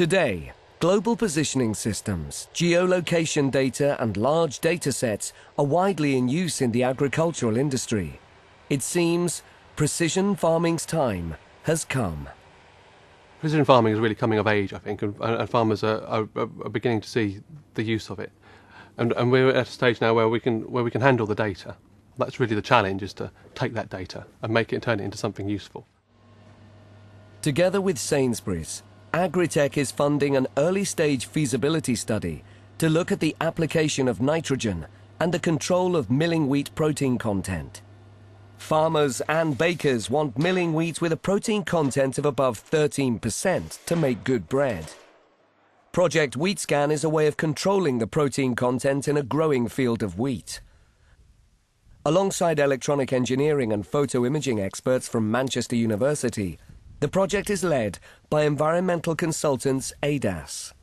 Today, global positioning systems, geolocation data and large data sets are widely in use in the agricultural industry. It seems precision farming's time has come. Precision farming is really coming of age, I think, and farmers are beginning to see the use of it. And we're at a stage now where we can handle the data. That's really the challenge, is to take that data and make it and turn it into something useful. Together with Sainsbury's, Agritech is funding an early-stage feasibility study to look at the application of nitrogen and the control of milling wheat protein content. Farmers and bakers want milling wheat with a protein content of above 13% to make good bread. Project Wheatscan is a way of controlling the protein content in a growing field of wheat. Alongside electronic engineering and photoimaging experts from Manchester University, the project is led by environmental consultants ADAS.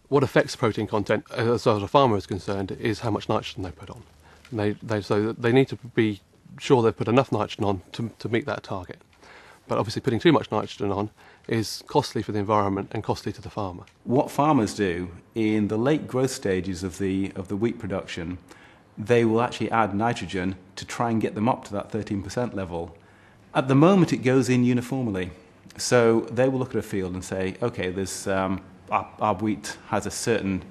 What affects protein content, as far as a farmer is concerned, is how much nitrogen they put on. So they need to be sure they put enough nitrogen on to meet that target. But obviously putting too much nitrogen on is costly for the environment and costly to the farmer. What farmers do in the late growth stages of the wheat production, they will actually add nitrogen to try and get them up to that 13% level. At the moment, it goes in uniformly. So they will look at a field and say, okay, there's, our wheat has a certain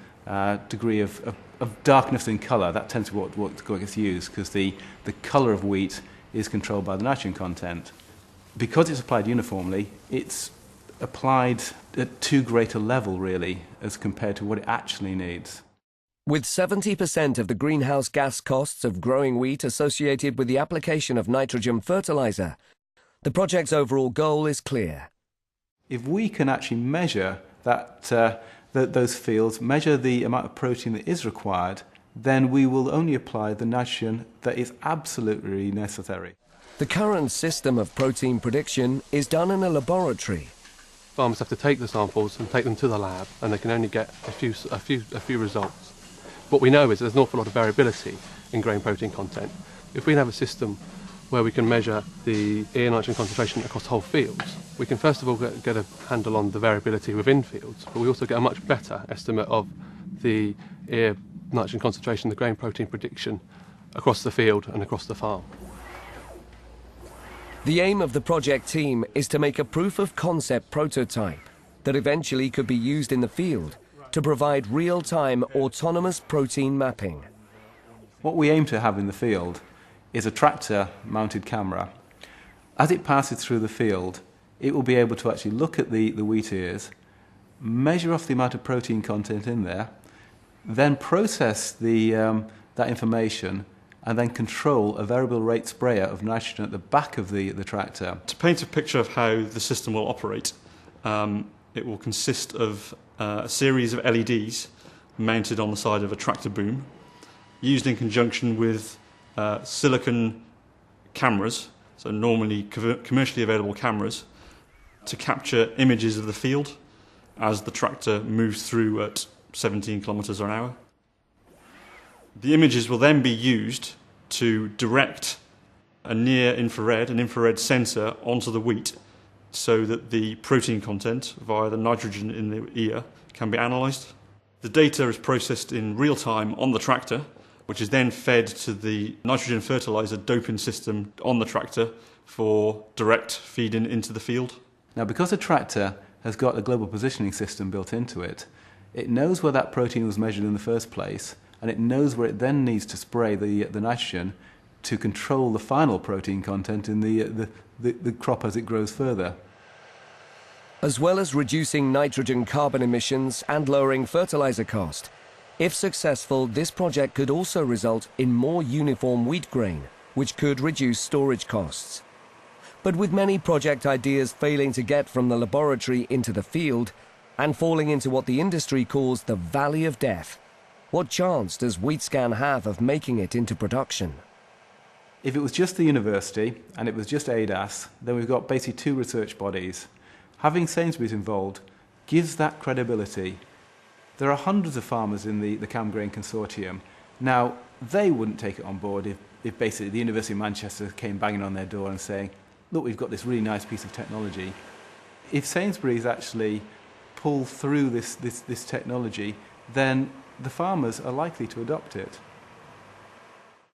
degree of darkness in colour. That tends to be what gets used, because the colour of wheat is controlled by the nitrogen content. Because it's applied uniformly, it's applied at too great a level, really, as compared to what it actually needs. With 70% of the greenhouse gas costs of growing wheat associated with the application of nitrogen fertilizer, the project's overall goal is clear. If we can actually measure those fields, measure the amount of protein that is required, then we will only apply the nitrogen that is absolutely necessary. The current system of protein prediction is done in a laboratory. Farmers have to take the samples and take them to the lab, and they can only get a few results. What we know is there's an awful lot of variability in grain protein content. If we have a system where we can measure the ear nitrogen concentration across whole fields, we can first of all get a handle on the variability within fields, but we also get a much better estimate of the ear nitrogen concentration, the grain protein prediction across the field and across the farm. The aim of the project team is to make a proof of concept prototype that eventually could be used in the field to provide real-time autonomous protein mapping. What we aim to have in the field is a tractor-mounted camera. As it passes through the field, it will be able to actually look at the wheat ears, measure off the amount of protein content in there, then process that information, and then control a variable rate sprayer of nitrogen at the back of the tractor. To paint a picture of how the system will operate, it will consist of a series of LEDs mounted on the side of a tractor boom, used in conjunction with silicon cameras, so normally commercially available cameras, to capture images of the field as the tractor moves through at 17 kilometres an hour. The images will then be used to direct a near-infrared, an infrared sensor onto the wheat so that the protein content via the nitrogen in the ear can be analysed. The data is processed in real time on the tractor, which is then fed to the nitrogen fertiliser doping system on the tractor for direct feeding into the field. Now, because the tractor has got a global positioning system built into it, it knows where that protein was measured in the first place, and it knows where it then needs to spray the nitrogen to control the final protein content in the crop as it grows further. As well as reducing nitrogen carbon emissions and lowering fertilizer cost, if successful, this project could also result in more uniform wheat grain, which could reduce storage costs. But with many project ideas failing to get from the laboratory into the field and falling into what the industry calls the valley of death, what chance does Wheatscan have of making it into production? If it was just the university and it was just ADAS, then we've got basically two research bodies. Having Sainsbury's involved gives that credibility. There are hundreds of farmers in the Camgrain Consortium. Now, they wouldn't take it on board if basically the University of Manchester came banging on their door and saying, look, we've got this really nice piece of technology. If Sainsbury's actually pull through this technology, then the farmers are likely to adopt it.